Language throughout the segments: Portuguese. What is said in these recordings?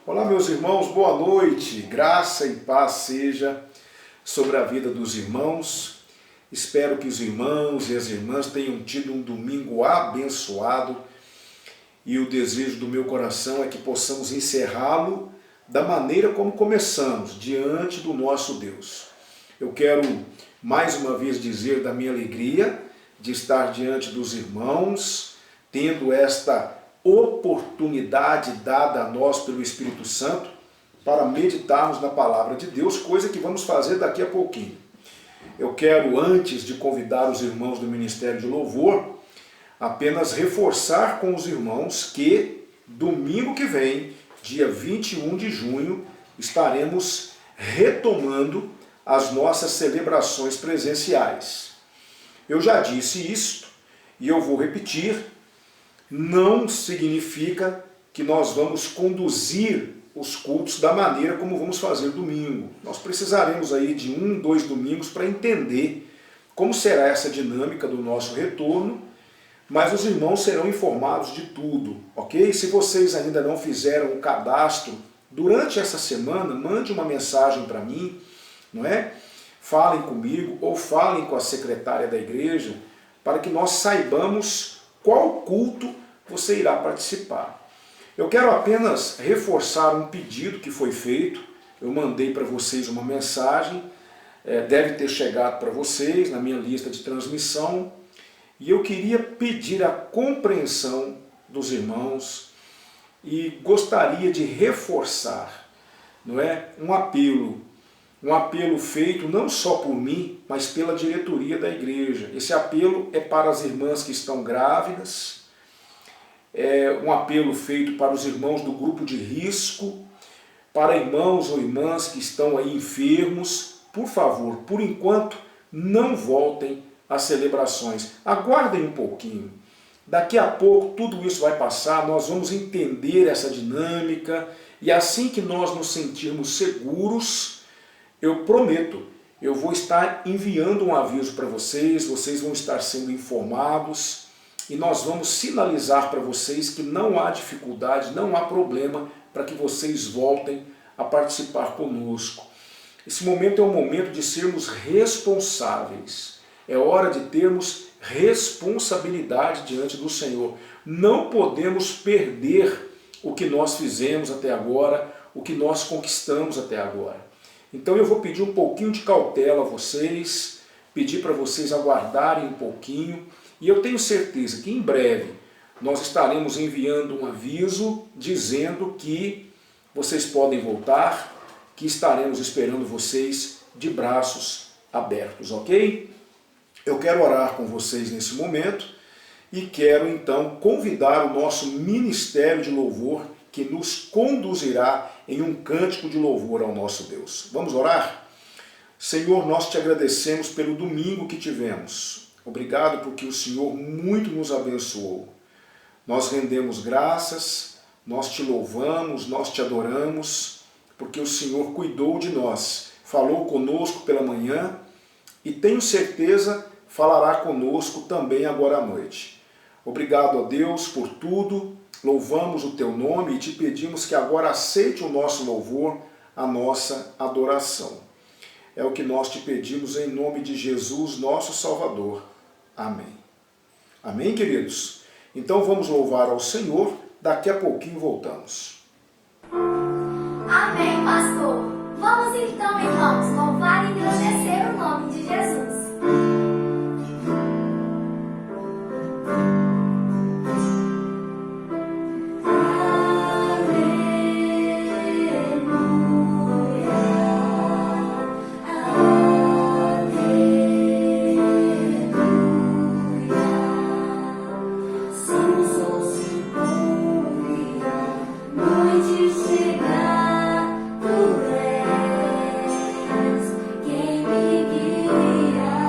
Olá, meus irmãos, boa noite. Graça e paz seja sobre a vida dos irmãos. Espero que os irmãos e as irmãs tenham tido um domingo abençoado e o desejo do meu coração é que possamos encerrá-lo da maneira como começamos, diante do nosso Deus. Eu quero mais uma vez dizer da minha alegria de estar diante dos irmãos, tendo esta oportunidade dada a nós pelo Espírito Santo para meditarmos na palavra de Deus, coisa que vamos fazer daqui a pouquinho. Eu quero, antes de convidar os irmãos do Ministério de Louvor, apenas reforçar com os irmãos que domingo que vem, dia 21 de junho, estaremos retomando as nossas celebrações presenciais. Eu já disse isto e eu vou repetir, não significa que nós vamos conduzir os cultos da maneira como vamos fazer domingo. Nós precisaremos aí de 2 domingos para entender como será essa dinâmica do nosso retorno, mas os irmãos serão informados de tudo, ok? Se vocês ainda não fizeram o cadastro, durante essa semana, mande uma mensagem para mim, não é? Falem comigo ou falem com a secretária da igreja para que nós saibamos qual culto você irá participar. Eu quero apenas reforçar um pedido que foi feito. Eu mandei para vocês uma mensagem, deve ter chegado para vocês na minha lista de transmissão, e eu queria pedir a compreensão dos irmãos e gostaria de reforçar, não é, um apelo feito não só por mim, mas pela diretoria da igreja. Esse apelo é para as irmãs que estão grávidas, é um apelo feito para os irmãos do grupo de risco, para irmãos ou irmãs que estão aí enfermos. Por favor, por enquanto, não voltem às celebrações. Aguardem um pouquinho. Daqui a pouco tudo isso vai passar, nós vamos entender essa dinâmica e assim que nós nos sentirmos seguros, eu prometo, eu vou estar enviando um aviso para vocês, vocês vão estar sendo informados e nós vamos sinalizar para vocês que não há dificuldade, não há problema para que vocês voltem a participar conosco. Esse momento é um momento de sermos responsáveis, é hora de termos responsabilidade diante do Senhor. Não podemos perder o que nós fizemos até agora, o que nós conquistamos até agora. Então eu vou pedir um pouquinho de cautela a vocês, pedir para vocês aguardarem um pouquinho, e eu tenho certeza que em breve nós estaremos enviando um aviso dizendo que vocês podem voltar, que estaremos esperando vocês de braços abertos, ok? Eu quero orar com vocês nesse momento e quero então convidar o nosso Ministério de Louvor que nos conduzirá em um cântico de louvor ao nosso Deus. Vamos orar? Senhor, nós te agradecemos pelo domingo que tivemos. Obrigado porque o Senhor muito nos abençoou. Nós rendemos graças, nós te louvamos, nós te adoramos, porque o Senhor cuidou de nós, falou conosco pela manhã e tenho certeza falará conosco também agora à noite. Obrigado a Deus por tudo, louvamos o teu nome e te pedimos que agora aceite o nosso louvor, a nossa adoração. É o que nós te pedimos em nome de Jesus, nosso Salvador. Amém. Amém, queridos? Então vamos louvar ao Senhor, daqui a pouquinho voltamos. Amém, pastor. Vamos então, irmãos, louvar e agradecer o nome de Jesus. Quem me guia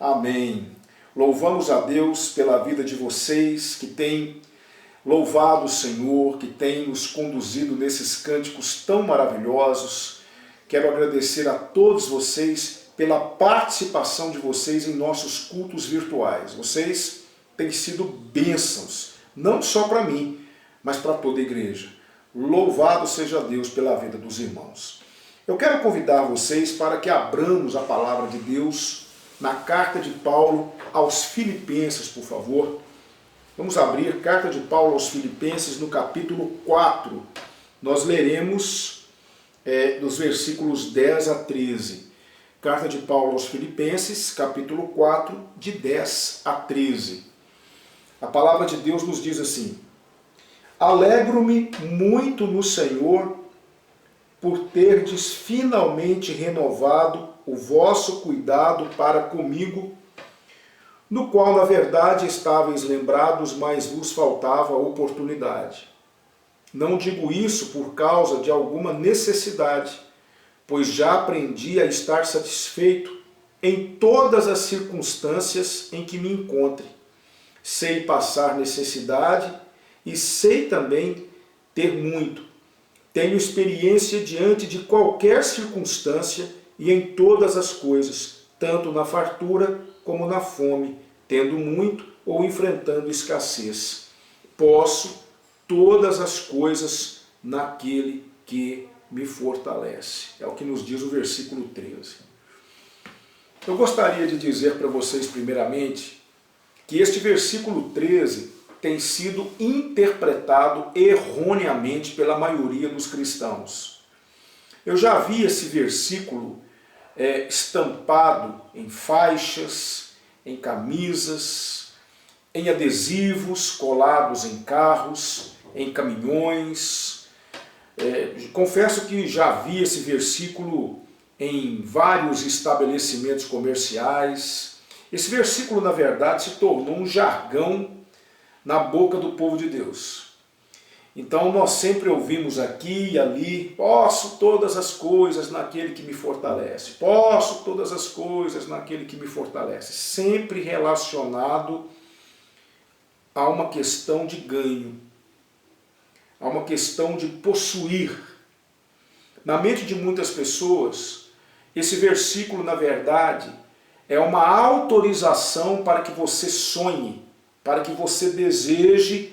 Amém. Louvamos a Deus pela vida de vocês que têm louvado o Senhor, que têm nos conduzido nesses cânticos tão maravilhosos. Quero agradecer a todos vocês pela participação de vocês em nossos cultos virtuais. Vocês têm sido bênçãos, não só para mim, mas para toda a igreja. Louvado seja Deus pela vida dos irmãos. Eu quero convidar vocês para que abramos a palavra de Deus na carta de Paulo aos Filipenses, por favor. Vamos abrir carta de Paulo aos Filipenses no capítulo 4. Nós leremos dos versículos 10 a 13. Carta de Paulo aos Filipenses, capítulo 4, de 10 a 13. A palavra de Deus nos diz assim: Alegro-me muito no Senhor por terdes finalmente renovado o vosso cuidado para comigo, no qual, na verdade, estáveis lembrados, mas vos faltava oportunidade. Não digo isso por causa de alguma necessidade, pois já aprendi a estar satisfeito em todas as circunstâncias em que me encontre. Sei passar necessidade e sei também ter muito. Tenho experiência diante de qualquer circunstância e em todas as coisas, tanto na fartura como na fome, tendo muito ou enfrentando escassez. Posso todas as coisas naquele que me fortalece. É o que nos diz o versículo 13. Eu gostaria de dizer para vocês, primeiramente, que este versículo 13 tem sido interpretado erroneamente pela maioria dos cristãos. Eu já vi esse versículo estampado em faixas, em camisas, em adesivos colados em carros, em caminhões. Confesso que já vi esse versículo em vários estabelecimentos comerciais. Esse versículo, na verdade, se tornou um jargão na boca do povo de Deus. Então nós sempre ouvimos aqui e ali: posso todas as coisas naquele que me fortalece, posso todas as coisas naquele que me fortalece, sempre relacionado a uma questão de ganho, a uma questão de possuir. Na mente de muitas pessoas, esse versículo, na verdade, é uma autorização para que você sonhe, para que você deseje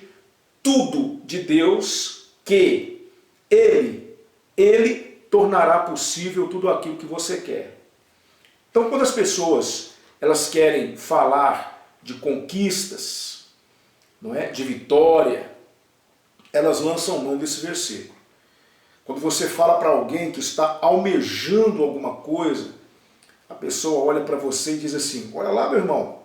tudo de Deus, que Ele tornará possível tudo aquilo que você quer. Então, quando as pessoas elas querem falar de conquistas, não é, de vitória, elas lançam mão desse versículo. Quando você fala para alguém que está almejando alguma coisa, a pessoa olha para você e diz assim: olha lá, meu irmão,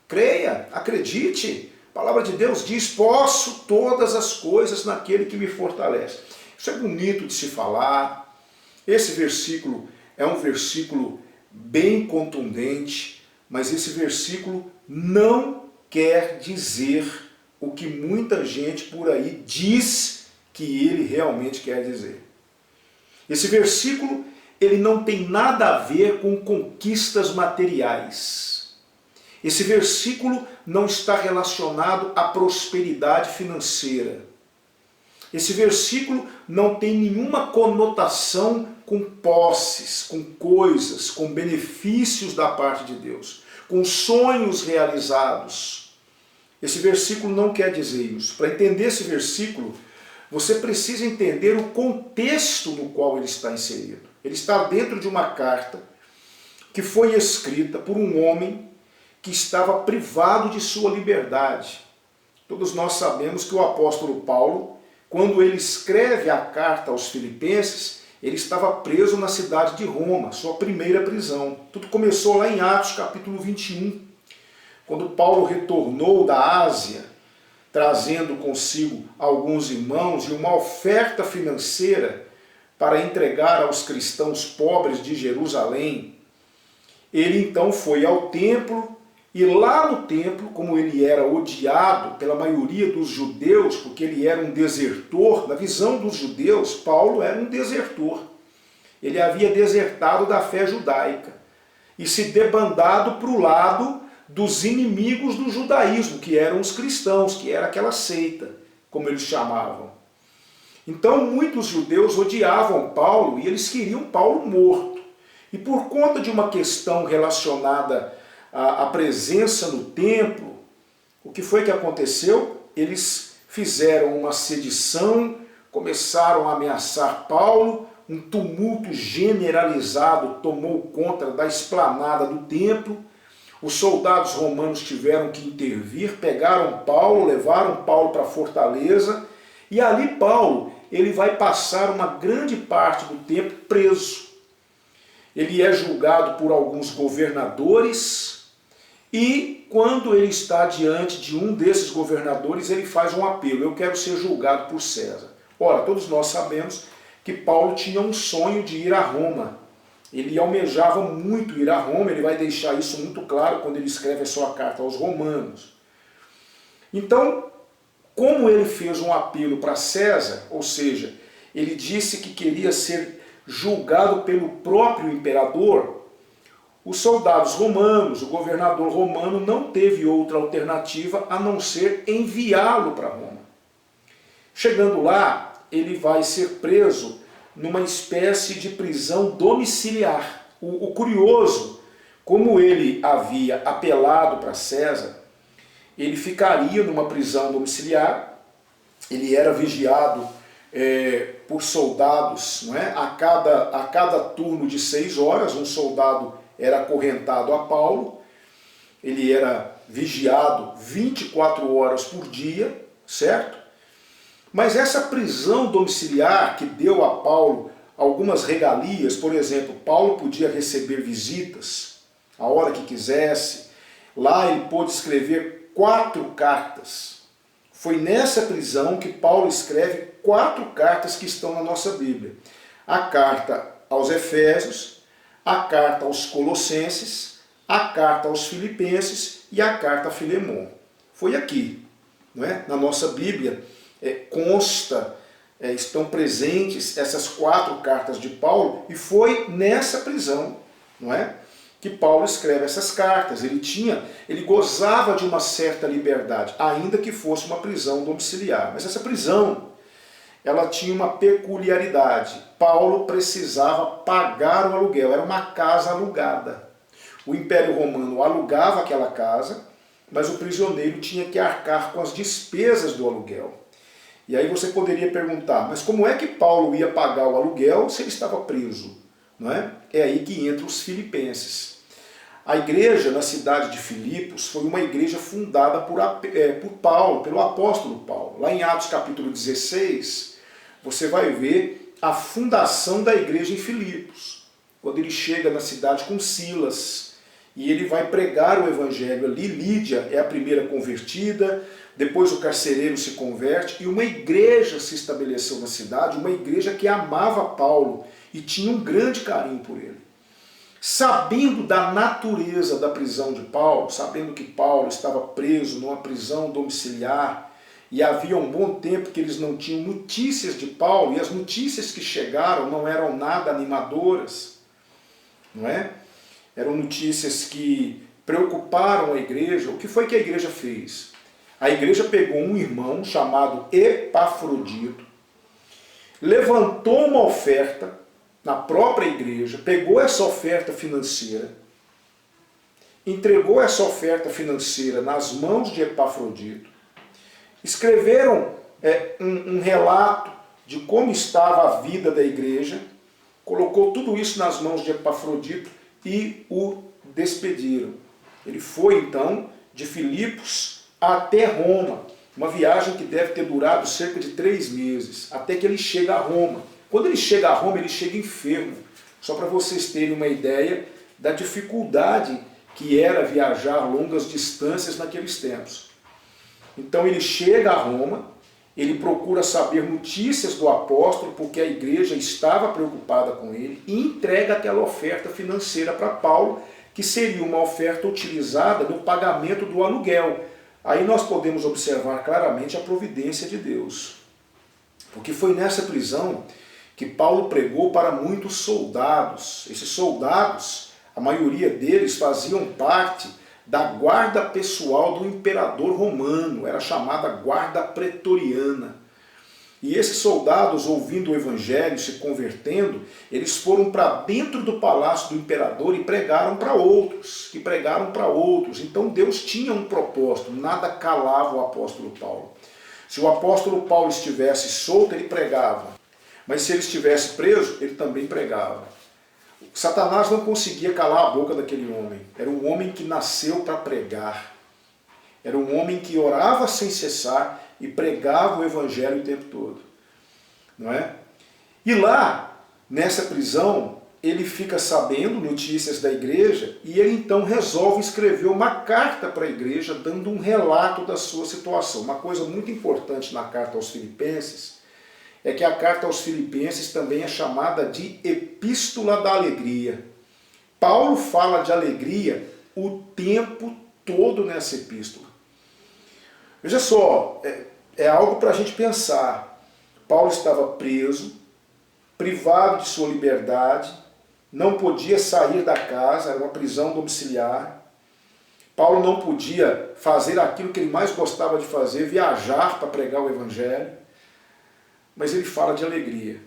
creia, acredite. A palavra de Deus diz: posso todas as coisas naquele que me fortalece. Isso é bonito de se falar. Esse versículo é um versículo bem contundente, mas esse versículo não quer dizer o que muita gente por aí diz que ele realmente quer dizer. Esse versículo, ele não tem nada a ver com conquistas materiais. Esse versículo não está relacionado à prosperidade financeira. Esse versículo não tem nenhuma conotação com posses, com coisas, com benefícios da parte de Deus, com sonhos realizados. Esse versículo não quer dizer isso. Para entender esse versículo, você precisa entender o contexto no qual ele está inserido. Ele está dentro de uma carta que foi escrita por um homem que estava privado de sua liberdade. Todos nós sabemos que o apóstolo Paulo, quando ele escreve a carta aos Filipenses, ele estava preso na cidade de Roma, sua primeira prisão. Tudo começou lá em Atos capítulo 21, quando Paulo retornou da Ásia, trazendo consigo alguns irmãos e uma oferta financeira para entregar aos cristãos pobres de Jerusalém. Ele então foi ao templo, e lá no templo, como ele era odiado pela maioria dos judeus, porque ele era um desertor, na visão dos judeus, Paulo era um desertor. Ele havia desertado da fé judaica. e se debandado para o lado dos inimigos do judaísmo, que eram os cristãos, que era aquela seita, como eles chamavam. Então muitos judeus odiavam Paulo e eles queriam Paulo morto. E por conta de uma questão relacionada à presença no templo, o que foi que aconteceu? Eles fizeram uma sedição, começaram a ameaçar Paulo, um tumulto generalizado tomou conta da esplanada do templo, os soldados romanos tiveram que intervir, pegaram Paulo, levaram Paulo para a fortaleza, e ali Paulo ele vai passar uma grande parte do tempo preso. Ele é julgado por alguns governadores, e quando ele está diante de um desses governadores, ele faz um apelo: eu quero ser julgado por César. Ora, todos nós sabemos que Paulo tinha um sonho de ir a Roma. Ele almejava muito ir a Roma, ele vai deixar isso muito claro quando ele escreve a sua carta aos romanos. Então, como ele fez um apelo para César, ou seja, ele disse que queria ser julgado pelo próprio imperador, os soldados romanos, o governador romano não teve outra alternativa a não ser enviá-lo para Roma. Chegando lá, ele vai ser preso numa espécie de prisão domiciliar. O curioso, como ele havia apelado para César, ele ficaria numa prisão domiciliar, ele era vigiado por soldados, não é? A cada turno de 6 horas, um soldado era acorrentado a Paulo, ele era vigiado 24 horas por dia, certo? Mas essa prisão domiciliar que deu a Paulo algumas regalias, por exemplo, Paulo podia receber visitas a hora que quisesse, lá ele pôde escrever 4 cartas. Foi nessa prisão que Paulo escreve 4 cartas que estão na nossa Bíblia. A carta aos Efésios, a carta aos Colossenses, a carta aos Filipenses e a carta a Filemon. Foi aqui, não é? Na nossa Bíblia estão presentes essas 4 cartas de Paulo, e foi nessa prisão, não é, que Paulo escreve essas cartas. Ele gozava de uma certa liberdade, ainda que fosse uma prisão domiciliar. Mas essa prisão, ela tinha uma peculiaridade. Paulo precisava pagar o aluguel, era uma casa alugada. O Império Romano alugava aquela casa, mas o prisioneiro tinha que arcar com as despesas do aluguel. E aí você poderia perguntar, mas como é que Paulo ia pagar o aluguel se ele estava preso? Não é? É aí que entram os filipenses. A igreja na cidade de Filipos foi uma igreja fundada por Paulo, pelo apóstolo Paulo. Lá em Atos capítulo 16, você vai ver a fundação da igreja em Filipos, quando ele chega na cidade com Silas, e ele vai pregar o evangelho ali. Lídia é a primeira convertida, depois o carcereiro se converte, e uma igreja se estabeleceu na cidade, uma igreja que amava Paulo e tinha um grande carinho por ele. Sabendo da natureza da prisão de Paulo, sabendo que Paulo estava preso numa prisão domiciliar, e havia um bom tempo que eles não tinham notícias de Paulo, e as notícias que chegaram não eram nada animadoras, não é? Eram notícias que preocuparam a igreja. O que foi que a igreja fez? A igreja pegou um irmão chamado Epafrodito, levantou uma oferta na própria igreja, pegou essa oferta financeira, entregou essa oferta financeira nas mãos de Epafrodito, escreveram um relato de como estava a vida da igreja, colocou tudo isso nas mãos de Epafrodito e o despediram. Ele foi então de Filipos até Roma, uma viagem que deve ter durado cerca de 3 meses, até que ele chega a Roma. Quando ele chega a Roma, ele chega enfermo, só para vocês terem uma ideia da dificuldade que era viajar longas distâncias naqueles tempos. Então ele chega a Roma, ele procura saber notícias do apóstolo, porque a igreja estava preocupada com ele, e entrega aquela oferta financeira para Paulo, que seria uma oferta utilizada no pagamento do aluguel. Aí nós podemos observar claramente a providência de Deus. Porque foi nessa prisão que Paulo pregou para muitos soldados. Esses soldados A maioria deles faziam parte da guarda pessoal do imperador romano, era chamada guarda pretoriana. E esses soldados, ouvindo o evangelho, se convertendo, eles foram para dentro do palácio do imperador e pregaram para outros, que pregaram para outros. Então Deus tinha um propósito, nada calava o apóstolo Paulo. Se o apóstolo Paulo estivesse solto, ele pregava. Mas se ele estivesse preso, ele também pregava. Satanás não conseguia calar a boca daquele homem. Era um homem que nasceu para pregar. Era um homem que orava sem cessar e pregava o evangelho o tempo todo. Não é? E lá, nessa prisão, ele fica sabendo notícias da igreja e ele então resolve escrever uma carta para a igreja dando um relato da sua situação. Uma coisa muito importante na carta aos Filipenses é que a carta aos Filipenses também é chamada de Epístola da Alegria. Paulo fala de alegria o tempo todo nessa epístola. Veja só, é algo para a gente pensar. Paulo estava preso, privado de sua liberdade, não podia sair da casa, era uma prisão domiciliar. Paulo não podia fazer aquilo que ele mais gostava de fazer, viajar para pregar o evangelho. Mas ele fala de alegria.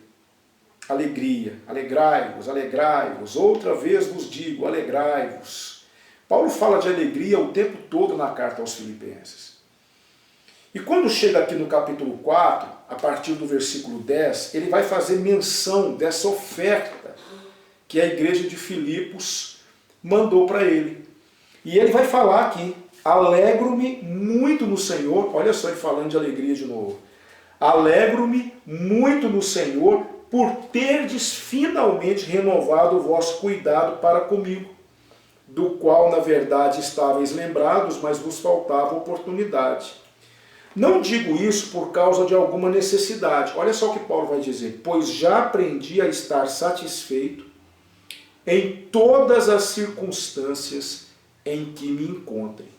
Alegria, alegrai-vos, alegrai-vos, outra vez vos digo, alegrai-vos. Paulo fala de alegria o tempo todo na carta aos Filipenses. E quando chega aqui no capítulo 4, a partir do versículo 10, ele vai fazer menção dessa oferta que a igreja de Filipos mandou para ele. E ele vai falar aqui, alegro-me muito no Senhor, olha só ele falando de alegria de novo. Alegro-me muito no Senhor por terdes finalmente renovado o vosso cuidado para comigo, do qual na verdade estáveis lembrados, mas vos faltava oportunidade. Não digo isso por causa de alguma necessidade. Olha só o que Paulo vai dizer. Pois já aprendi a estar satisfeito em todas as circunstâncias em que me encontrem.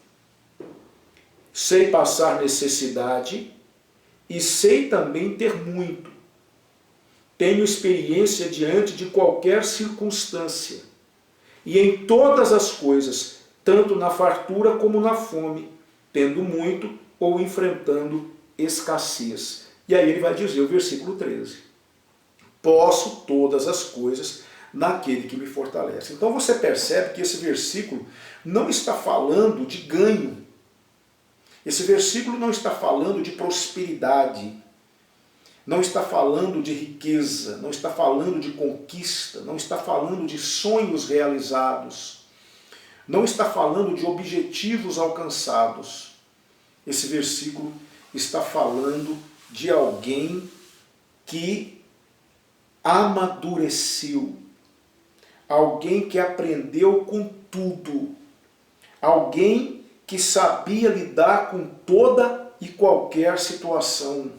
Sei passar necessidade e sei também ter muito. Tenho experiência diante de qualquer circunstância. E em todas as coisas, tanto na fartura como na fome, tendo muito ou enfrentando escassez. E aí ele vai dizer o versículo 13. Posso todas as coisas naquele que me fortalece. Então você percebe que esse versículo não está falando de ganho. Esse versículo não está falando de prosperidade. Não está falando de riqueza. Não está falando de conquista. Não está falando de sonhos realizados. Não está falando de objetivos alcançados. Esse versículo está falando de alguém que amadureceu, alguém que aprendeu com tudo, alguém que sabia lidar com toda e qualquer situação.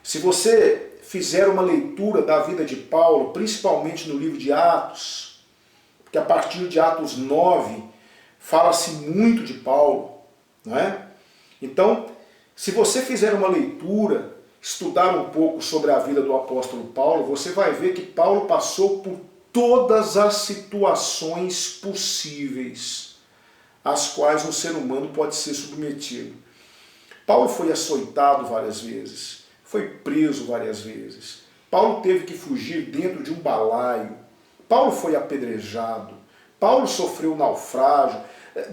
Se você fizer uma leitura da vida de Paulo, principalmente no livro de Atos, porque a partir de Atos 9 fala-se muito de Paulo, não é? Então, se você fizer uma leitura, estudar um pouco sobre a vida do apóstolo Paulo, você vai ver que Paulo passou por todas as situações possíveis às quais um ser humano pode ser submetido. Paulo foi açoitado várias vezes, foi preso várias vezes. Paulo teve que fugir dentro de um balaio. Paulo foi apedrejado. Paulo sofreu naufrágio.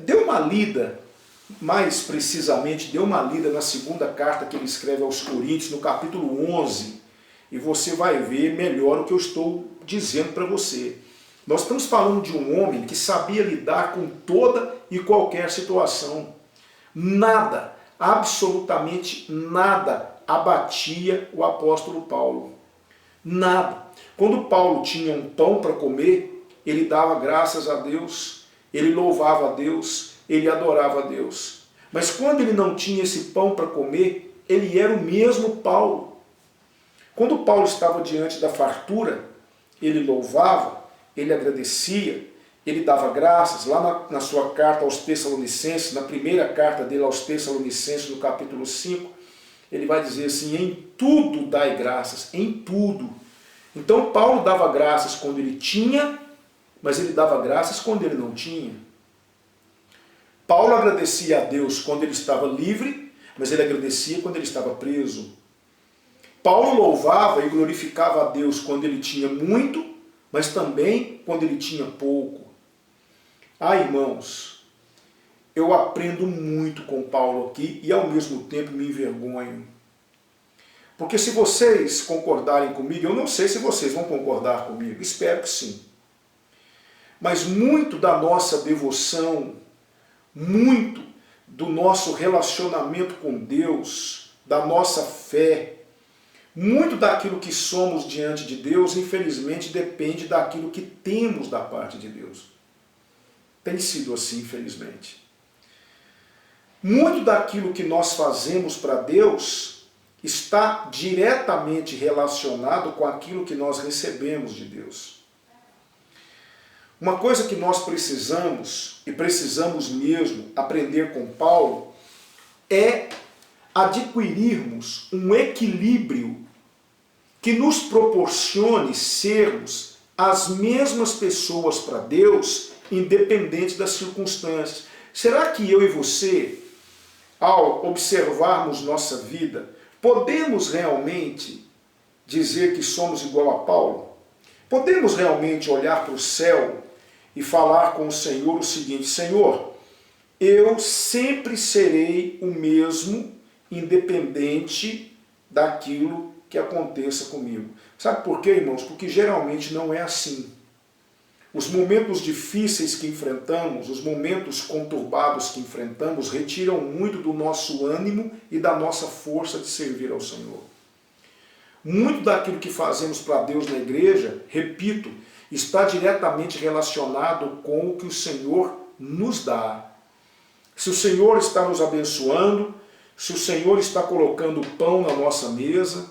Dê uma lida. Mais precisamente, dê uma lida na segunda carta que ele escreve aos Coríntios, no capítulo 11, e você vai ver melhor o que eu estou dizendo para você. Nós estamos falando de um homem que sabia lidar com toda e qualquer situação. Nada, absolutamente nada, abatia o apóstolo Paulo. Nada. Quando Paulo tinha um pão para comer, ele dava graças a Deus, ele louvava a Deus, ele adorava a Deus. Mas quando ele não tinha esse pão para comer, ele era o mesmo Paulo. Quando Paulo estava diante da fartura, ele louvava, ele agradecia, ele dava graças. Lá na sua carta aos Tessalonicenses, na primeira carta dele aos Tessalonicenses, no capítulo 5, ele vai dizer assim, em tudo dai graças, em tudo. Então Paulo dava graças quando ele tinha, mas ele dava graças quando ele não tinha. Paulo agradecia a Deus quando ele estava livre, mas ele agradecia quando ele estava preso. Paulo louvava e glorificava a Deus quando ele tinha muito, mas também quando ele tinha pouco. Ah, irmãos, eu aprendo muito com Paulo aqui e ao mesmo tempo me envergonho. Porque se vocês concordarem comigo, eu não sei se vocês vão concordar comigo, espero que sim. Mas muito da nossa devoção, muito do nosso relacionamento com Deus, da nossa fé, muito daquilo que somos diante de Deus, infelizmente, depende daquilo que temos da parte de Deus. Tem sido assim, infelizmente. Muito daquilo que nós fazemos para Deus está diretamente relacionado com aquilo que nós recebemos de Deus. Uma coisa que nós precisamos, e precisamos mesmo aprender com Paulo, é adquirirmos um equilíbrio que nos proporcione sermos as mesmas pessoas para Deus, independente das circunstâncias. Será que eu e você, ao observarmos nossa vida, podemos realmente dizer que somos igual a Paulo? Podemos realmente olhar para o céu e falar com o Senhor o seguinte: Senhor, eu sempre serei o mesmo, independente daquilo que aconteça comigo. Sabe por quê, irmãos? Porque geralmente não é assim. Os momentos difíceis que enfrentamos, os momentos conturbados que enfrentamos, retiram muito do nosso ânimo e da nossa força de servir ao Senhor. Muito daquilo que fazemos para Deus na igreja, repito, está diretamente relacionado com o que o Senhor nos dá. Se o Senhor está nos abençoando, se o Senhor está colocando pão na nossa mesa,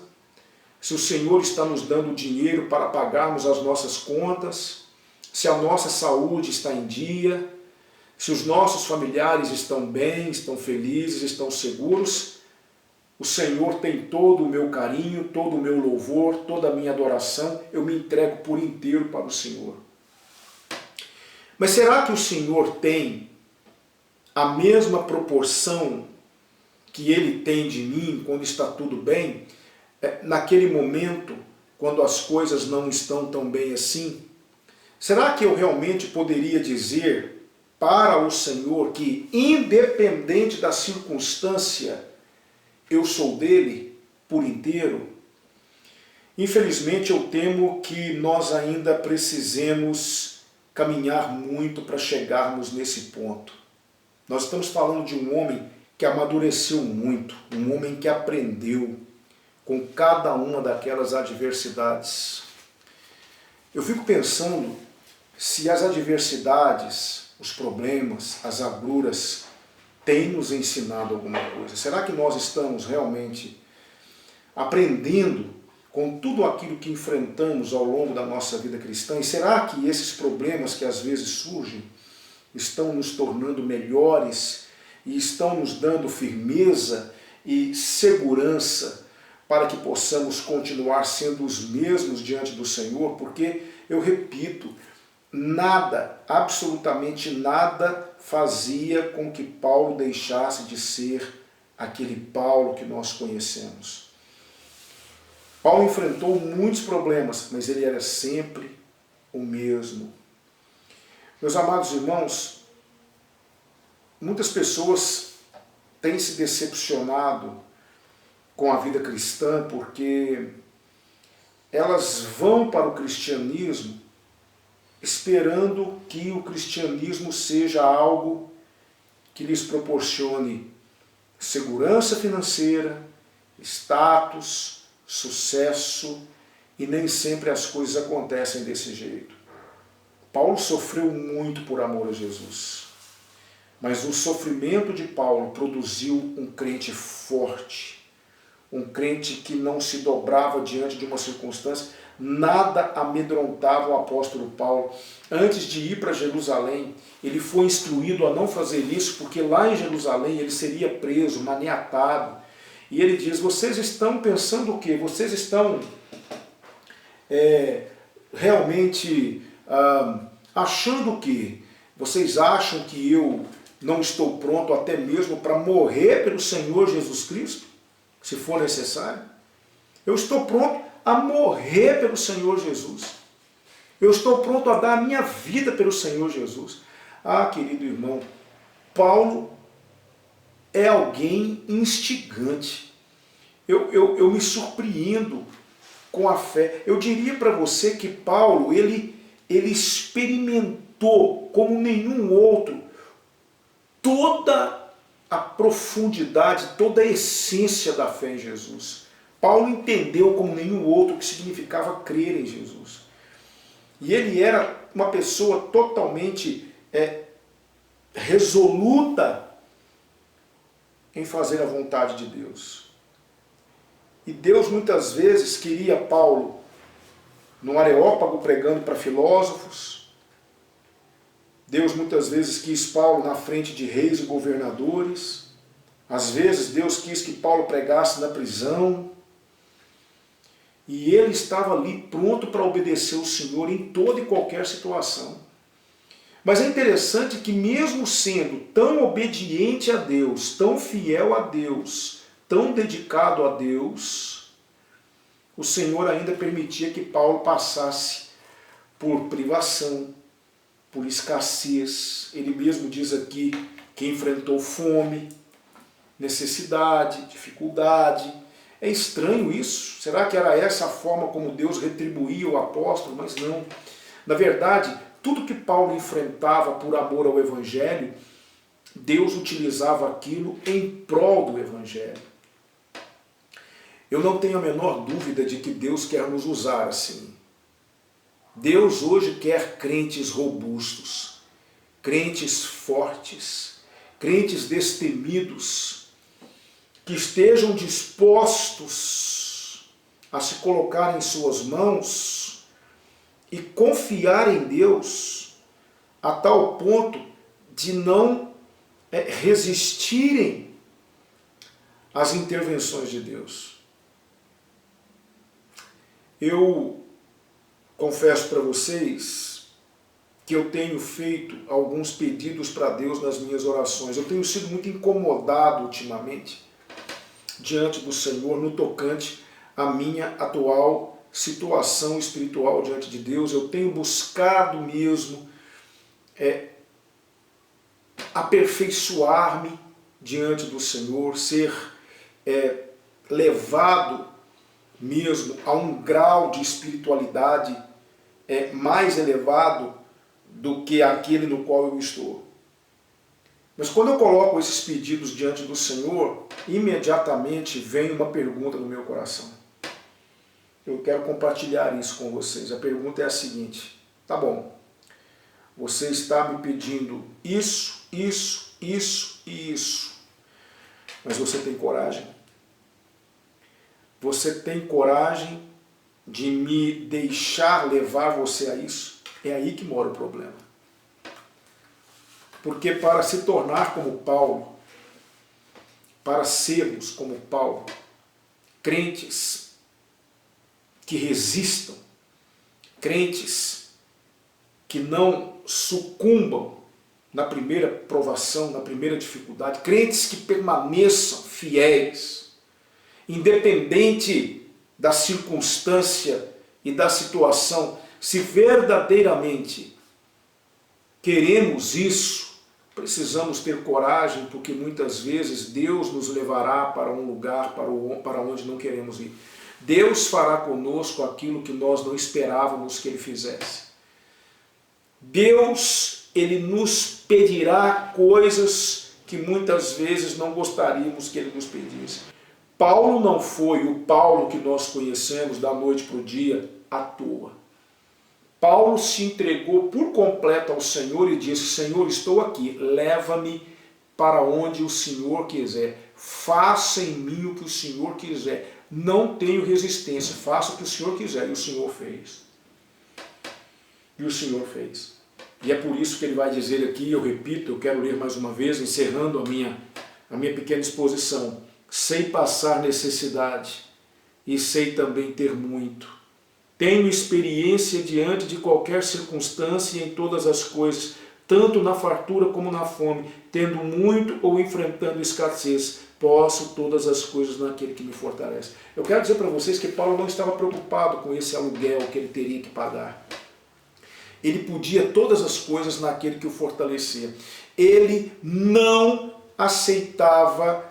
se o Senhor está nos dando dinheiro para pagarmos as nossas contas, se a nossa saúde está em dia, se os nossos familiares estão bem, estão felizes, estão seguros, o Senhor tem todo o meu carinho, todo o meu louvor, toda a minha adoração, eu me entrego por inteiro para o Senhor. Mas será que o Senhor tem a mesma proporção que Ele tem de mim quando está tudo bem, naquele momento, quando as coisas não estão tão bem assim? Será que eu realmente poderia dizer para o Senhor que, independente da circunstância, eu sou dele por inteiro? Infelizmente, eu temo que nós ainda precisemos caminhar muito para chegarmos nesse ponto. Nós estamos falando de um homem que amadureceu muito, um homem que aprendeu com cada uma daquelas adversidades. Eu fico pensando se as adversidades, os problemas, as agruras têm nos ensinado alguma coisa. Será que nós estamos realmente aprendendo com tudo aquilo que enfrentamos ao longo da nossa vida cristã? E será que esses problemas que às vezes surgem estão nos tornando melhores e estão nos dando firmeza e segurança para que possamos continuar sendo os mesmos diante do Senhor? Porque, eu repito, nada, absolutamente nada fazia com que Paulo deixasse de ser aquele Paulo que nós conhecemos. Paulo enfrentou muitos problemas, mas ele era sempre o mesmo. Meus amados irmãos, muitas pessoas têm se decepcionado com a vida cristã porque elas vão para o cristianismo esperando que o cristianismo seja algo que lhes proporcione segurança financeira, status, sucesso, e nem sempre as coisas acontecem desse jeito. Paulo sofreu muito por amor a Jesus, mas o sofrimento de Paulo produziu um crente forte, um crente que não se dobrava diante de uma circunstância. Nada amedrontava o apóstolo Paulo. Antes de ir para Jerusalém, ele foi instruído a não fazer isso, porque lá em Jerusalém ele seria preso, maniatado. E ele diz: vocês estão pensando o quê? Vocês estão realmente achando que vocês acham que eu não estou pronto até mesmo para morrer pelo Senhor Jesus Cristo, se for necessário? Eu estou pronto a morrer pelo Senhor Jesus. Eu estou pronto a dar a minha vida pelo Senhor Jesus. Ah, querido irmão, Paulo é alguém instigante. Eu me surpreendo com a fé. Eu diria para você que Paulo, ele experimentou como nenhum outro toda a profundidade, toda a essência da fé em Jesus. Paulo entendeu como nenhum outro o que significava crer em Jesus. E ele era uma pessoa totalmente resoluta em fazer a vontade de Deus. E Deus muitas vezes queria Paulo num Areópago pregando para filósofos. Deus muitas vezes quis Paulo na frente de reis e governadores. Às vezes Deus quis que Paulo pregasse na prisão. E ele estava ali pronto para obedecer o Senhor em toda e qualquer situação. Mas é interessante que mesmo sendo tão obediente a Deus, tão fiel a Deus, tão dedicado a Deus, o Senhor ainda permitia que Paulo passasse por privação, por escassez. Ele mesmo diz aqui que enfrentou fome, necessidade, dificuldade. É estranho isso. Será que era essa a forma como Deus retribuía o apóstolo? Mas não. Na verdade, tudo que Paulo enfrentava por amor ao Evangelho, Deus utilizava aquilo em prol do Evangelho. Eu não tenho a menor dúvida de que Deus quer nos usar assim. Deus hoje quer crentes robustos, crentes fortes, crentes destemidos, que estejam dispostos a se colocar em suas mãos e confiar em Deus a tal ponto de não resistirem às intervenções de Deus. Eu confesso para vocês que eu tenho feito alguns pedidos para Deus nas minhas orações. Eu tenho sido muito incomodado ultimamente diante do Senhor no tocante à minha atual situação espiritual diante de Deus. Eu tenho buscado mesmo aperfeiçoar-me diante do Senhor, ser levado mesmo a um grau de espiritualidade mais elevado do que aquele no qual eu estou. Mas quando eu coloco esses pedidos diante do Senhor, imediatamente vem uma pergunta no meu coração. Eu quero compartilhar isso com vocês. A pergunta é a seguinte: tá bom, você está me pedindo isso, isso, isso e isso, mas você tem coragem? Você tem coragem de me deixar levar você a isso? É aí que mora o problema. Porque para se tornar como Paulo, para sermos como Paulo, crentes que resistam, crentes que não sucumbam na primeira provação, na primeira dificuldade, crentes que permaneçam fiéis, independente da circunstância e da situação. Se verdadeiramente queremos isso, precisamos ter coragem, porque muitas vezes Deus nos levará para um lugar para onde não queremos ir. Deus fará conosco aquilo que nós não esperávamos que Ele fizesse. Deus, Ele nos pedirá coisas que muitas vezes não gostaríamos que Ele nos pedisse. Paulo não foi o Paulo que nós conhecemos da noite para o dia à toa. Paulo se entregou por completo ao Senhor e disse: Senhor, estou aqui, leva-me para onde o Senhor quiser, faça em mim o que o Senhor quiser, não tenho resistência, faça o que o Senhor quiser. E o Senhor fez. E o Senhor fez. E é por isso que ele vai dizer aqui, eu repito, eu quero ler mais uma vez, encerrando a minha pequena exposição: sei passar necessidade e sei também ter muito. Tenho experiência diante de qualquer circunstância e em todas as coisas, tanto na fartura como na fome, tendo muito ou enfrentando escassez, posso todas as coisas naquele que me fortalece. Eu quero dizer para vocês que Paulo não estava preocupado com esse aluguel que ele teria que pagar. Ele podia todas as coisas naquele que o fortalecia. Ele não aceitava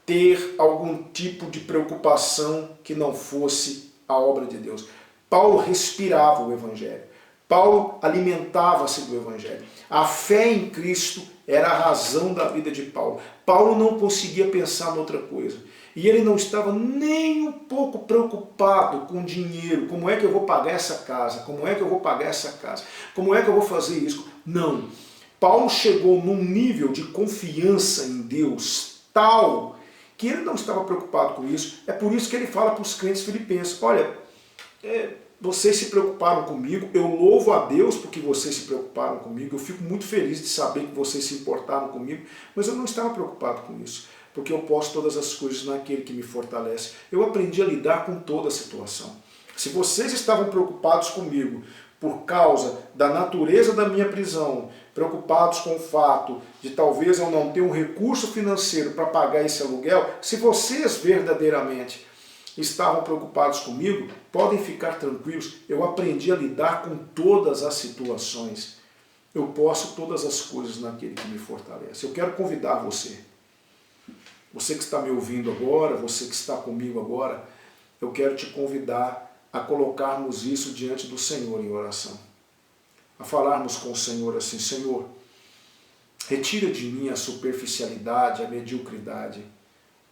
ter algum tipo de preocupação que não fosse a obra de Deus. Paulo respirava o Evangelho. Paulo alimentava-se do Evangelho. A fé em Cristo era a razão da vida de Paulo. Paulo não conseguia pensar em outra coisa. E ele não estava nem um pouco preocupado com dinheiro. Como é que eu vou pagar essa casa? Como é que eu vou pagar essa casa? Como é que eu vou fazer isso? Não. Paulo chegou num nível de confiança em Deus tal que ele não estava preocupado com isso. É por isso que ele fala para os crentes filipenses, olha, vocês se preocuparam comigo, eu louvo a Deus porque vocês se preocuparam comigo, eu fico muito feliz de saber que vocês se importaram comigo, mas eu não estava preocupado com isso, porque eu posso todas as coisas naquele que me fortalece. Eu aprendi a lidar com toda a situação. Se vocês estavam preocupados comigo por causa da natureza da minha prisão, preocupados com o fato de talvez eu não ter um recurso financeiro para pagar esse aluguel, se vocês verdadeiramente estavam preocupados comigo, podem ficar tranquilos, eu aprendi a lidar com todas as situações. Eu posso todas as coisas naquele que me fortalece. Eu quero convidar você que está me ouvindo agora, você que está comigo agora, eu quero te convidar a colocarmos isso diante do Senhor em oração. A falarmos com o Senhor assim, Senhor, retira de mim a superficialidade, a mediocridade,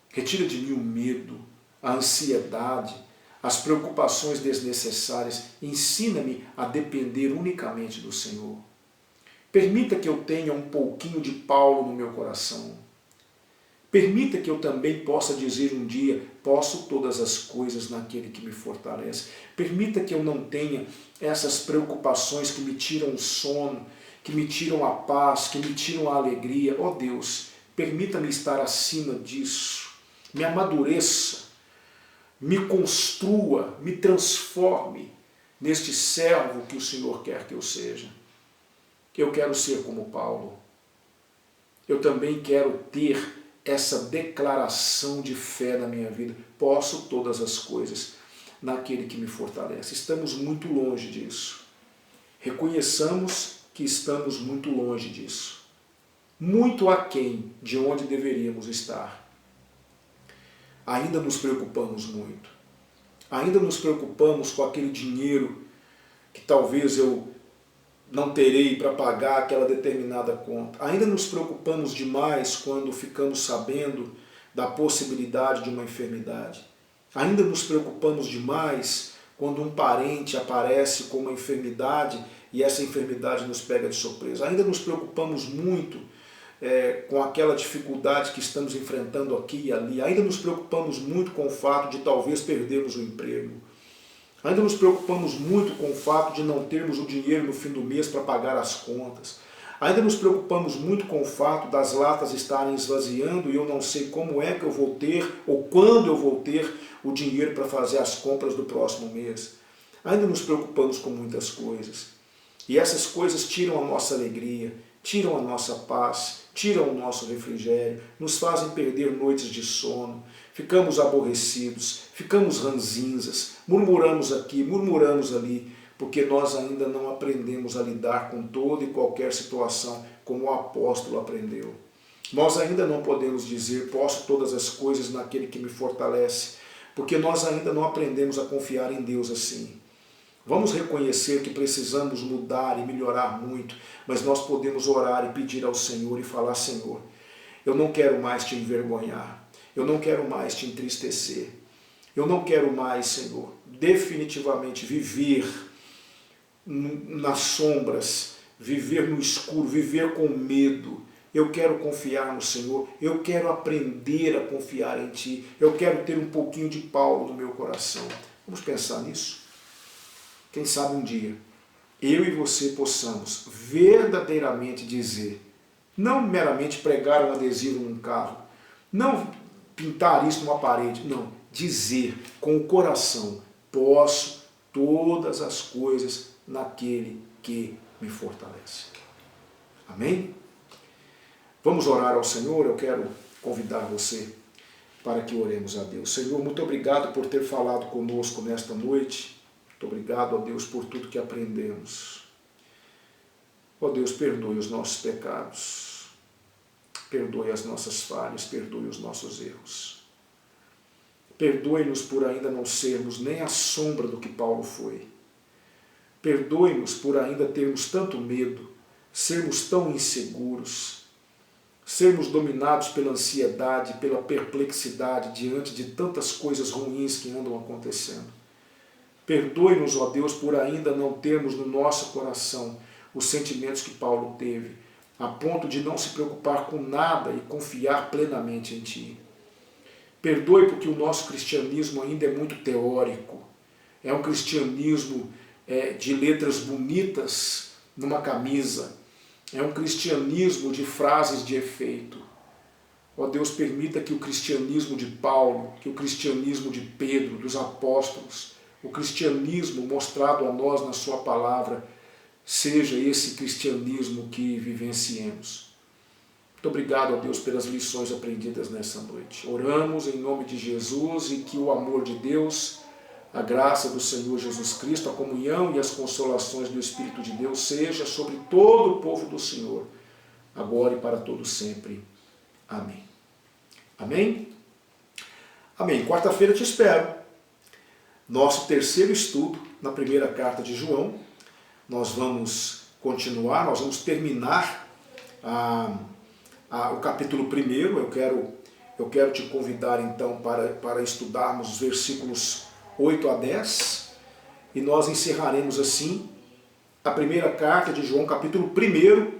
retira de mim o medo, a ansiedade, as preocupações desnecessárias, ensina-me a depender unicamente do Senhor. Permita que eu tenha um pouquinho de Paulo no meu coração. Permita que eu também possa dizer um dia, posso todas as coisas naquele que me fortalece. Permita que eu não tenha essas preocupações que me tiram o sono, que me tiram a paz, que me tiram a alegria. Ó Deus, permita-me estar acima disso. Me amadureça, me construa, me transforme neste servo que o Senhor quer que eu seja. Eu quero ser como Paulo. Eu também quero ter essa declaração de fé na minha vida. Posso todas as coisas naquele que me fortalece. Estamos muito longe disso. Reconheçamos que estamos muito longe disso. Muito aquém de onde deveríamos estar. Ainda nos preocupamos muito. Ainda nos preocupamos com aquele dinheiro que talvez eu não terei para pagar aquela determinada conta. Ainda nos preocupamos demais quando ficamos sabendo da possibilidade de uma enfermidade. Ainda nos preocupamos demais quando um parente aparece com uma enfermidade e essa enfermidade nos pega de surpresa. Ainda nos preocupamos muito com aquela dificuldade que estamos enfrentando aqui e ali. Ainda nos preocupamos muito com o fato de talvez perdermos o emprego. Ainda nos preocupamos muito com o fato de não termos o dinheiro no fim do mês para pagar as contas. Ainda nos preocupamos muito com o fato das latas estarem esvaziando e eu não sei como é que eu vou ter ou quando eu vou ter o dinheiro para fazer as compras do próximo mês. Ainda nos preocupamos com muitas coisas. E essas coisas tiram a nossa alegria, tiram a nossa paz, tiram o nosso refrigério, nos fazem perder noites de sono. Ficamos aborrecidos, ficamos ranzinzas, murmuramos aqui, murmuramos ali, porque nós ainda não aprendemos a lidar com toda e qualquer situação como o apóstolo aprendeu. Nós ainda não podemos dizer, posso todas as coisas naquele que me fortalece, porque nós ainda não aprendemos a confiar em Deus assim. Vamos reconhecer que precisamos mudar e melhorar muito, mas nós podemos orar e pedir ao Senhor e falar, Senhor, eu não quero mais te envergonhar. Eu não quero mais te entristecer. Eu não quero mais, Senhor, definitivamente viver nas sombras, viver no escuro, viver com medo. Eu quero confiar no Senhor. Eu quero aprender a confiar em Ti. Eu quero ter um pouquinho de Paulo no meu coração. Vamos pensar nisso? Quem sabe um dia eu e você possamos verdadeiramente dizer, não meramente pregar um adesivo num carro, não pintar isso numa parede, não, dizer com o coração, posso todas as coisas naquele que me fortalece. Amém? Vamos orar ao Senhor. Eu quero convidar você para que oremos a Deus. Senhor, muito obrigado por ter falado conosco nesta noite. Muito obrigado, ó Deus, por tudo que aprendemos. Ó Deus, perdoe os nossos pecados. Perdoe as nossas falhas, perdoe os nossos erros. Perdoe-nos por ainda não sermos nem a sombra do que Paulo foi. Perdoe-nos por ainda termos tanto medo, sermos tão inseguros, sermos dominados pela ansiedade, pela perplexidade diante de tantas coisas ruins que andam acontecendo. Perdoe-nos, ó Deus, por ainda não termos no nosso coração os sentimentos que Paulo teve, a ponto de não se preocupar com nada e confiar plenamente em Ti. Perdoe porque o nosso cristianismo ainda é muito teórico. É um cristianismo de letras bonitas numa camisa. É um cristianismo de frases de efeito. Ó Deus, permita que o cristianismo de Paulo, que o cristianismo de Pedro, dos apóstolos, o cristianismo mostrado a nós na sua palavra, seja esse cristianismo que vivenciemos. Muito obrigado, ó Deus, pelas lições aprendidas nessa noite. Oramos em nome de Jesus e que o amor de Deus, a graça do Senhor Jesus Cristo, a comunhão e as consolações do Espírito de Deus seja sobre todo o povo do Senhor, agora e para todo sempre. Amém. Amém? Amém. Quarta-feira te espero. Nosso terceiro estudo na primeira carta de João. Nós vamos continuar, nós vamos terminar o capítulo 1. Eu quero te convidar então para estudarmos os versículos 8 a 10 e nós encerraremos assim a primeira carta de João, capítulo 1,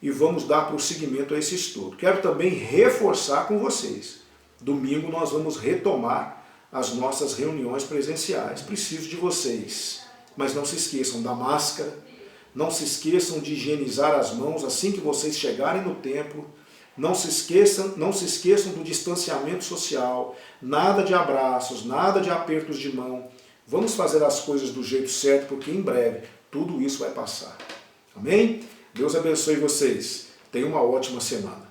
e vamos dar prosseguimento a esse estudo. Quero também reforçar com vocês, domingo nós vamos retomar as nossas reuniões presenciais. Preciso de vocês, mas não se esqueçam da máscara, não se esqueçam de higienizar as mãos assim que vocês chegarem no templo, não se esqueçam do distanciamento social, nada de abraços, nada de apertos de mão. Vamos fazer as coisas do jeito certo, porque em breve tudo isso vai passar. Amém? Deus abençoe vocês. Tenham uma ótima semana.